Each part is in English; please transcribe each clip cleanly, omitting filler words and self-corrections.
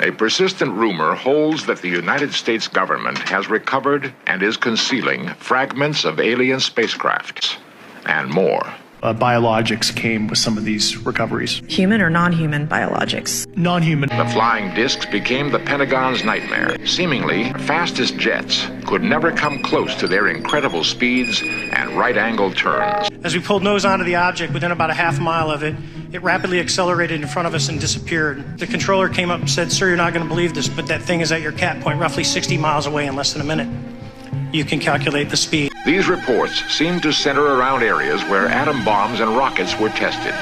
A persistent rumor holds that the United States government has recovered and is concealing fragments of alien spacecrafts and more. Biologics came with some of these recoveries. Human or non-human biologics? Non-human. The flying discs became the Pentagon's nightmare. Seemingly, fastest jets could never come close to their incredible speeds and right-angled turns. As we pulled nose onto the object, within about a half mile of it, it rapidly accelerated in front of us and disappeared. The controller came up and said, "Sir, you're not going to believe this, but that thing is at your cat point, roughly 60 miles away in less than a minute." You can calculate the speed. These reports seem to center around areas where atom bombs and rockets were tested.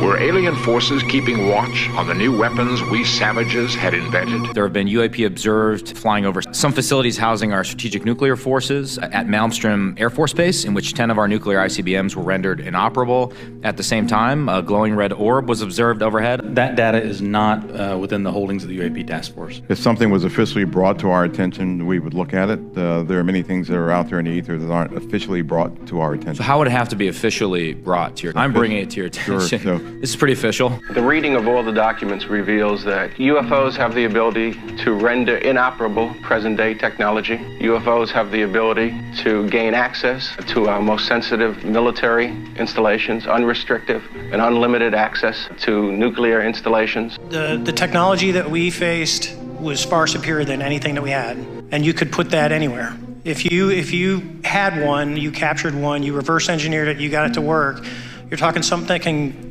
Were alien forces keeping watch on the new weapons we savages had invented? There have been UAP observed flying over some facilities housing our strategic nuclear forces at Malmstrom Air Force Base, in which 10 of our nuclear ICBMs were rendered inoperable. At the same time, a glowing red orb was observed overhead. That data is not within the holdings of the UAP task force. If something was officially brought to our attention, we would look at it. There are many things that are out there in the ether that aren't officially brought to our attention. So how would it have to be officially brought to your attention? I'm bringing it to your attention. Sure, This is pretty official. The reading of all the documents reveals that UFOs have the ability to render inoperable present-day technology. UFOs have the ability to gain access to our most sensitive military installations, unrestricted and unlimited access to nuclear installations. The technology that we faced was far superior than anything that we had, and you could put that anywhere. If you had one, you captured one, you reverse engineered it, you got it to work, you're talking something that can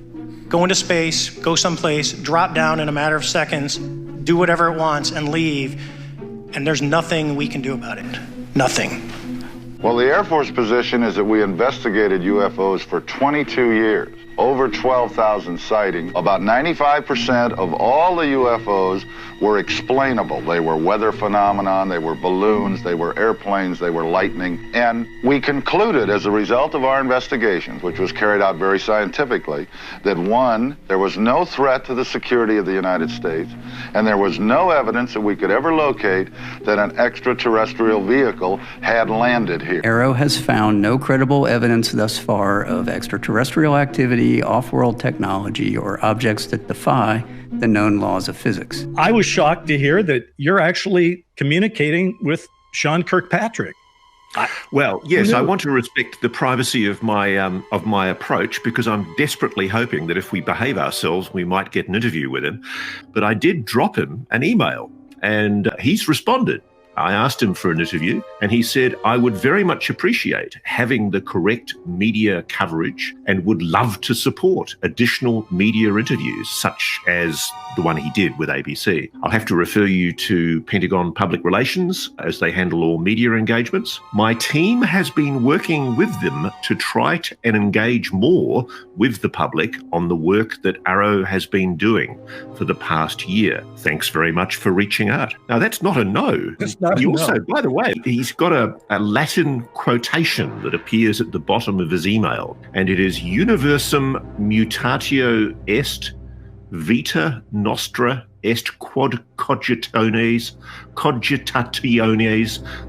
go into space, go someplace, drop down in a matter of seconds, do whatever it wants, and leave, and there's nothing we can do about it. Nothing. Well, the Air Force position is that we investigated UFOs for 22 years, over 12,000 sightings. About 95% of all the UFOs were explainable. They were weather phenomenon, they were balloons, they were airplanes, they were lightning. And we concluded as a result of our investigations, which was carried out very scientifically, that one, there was no threat to the security of the United States, and there was no evidence that we could ever locate that an extraterrestrial vehicle had landed here. AARO has found no credible evidence thus far of extraterrestrial activity, off-world technology, or objects that defy the known laws of physics. I was shocked to hear that you're actually communicating with Sean Kirkpatrick. Well, yes, I want to respect the privacy of my approach, because I'm desperately hoping that if we behave ourselves, we might get an interview with him. But I did drop him an email, and he's responded. I asked him for an interview, and he said, "I would very much appreciate having the correct media coverage and would love to support additional media interviews, such as the one he did with ABC. I'll have to refer you to Pentagon Public Relations, as they handle all media engagements. My team has been working with them to try and engage more with the public on the work that AARO has been doing for the past year. Thanks very much for reaching out." Now, that's not a no. He also, by the way, he's got a Latin quotation that appears at the bottom of his email, and it is "Universum mutatio est, vita nostra est quod cogitationes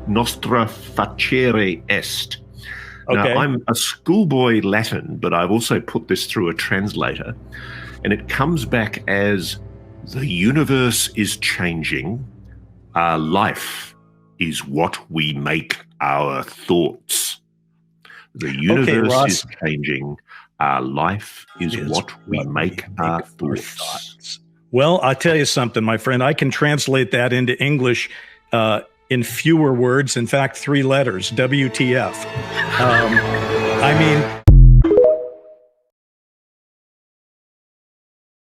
nostra facere est." Okay. Now, I'm a schoolboy Latin, but I've also put this through a translator, and it comes back as, "The universe is changing. Our life is what we make our thoughts." The universe is changing. Our life is what we make our thoughts. Well, I'll tell you something, my friend. I can translate that into English in fewer words. In fact, 3 letters, WTF. I mean...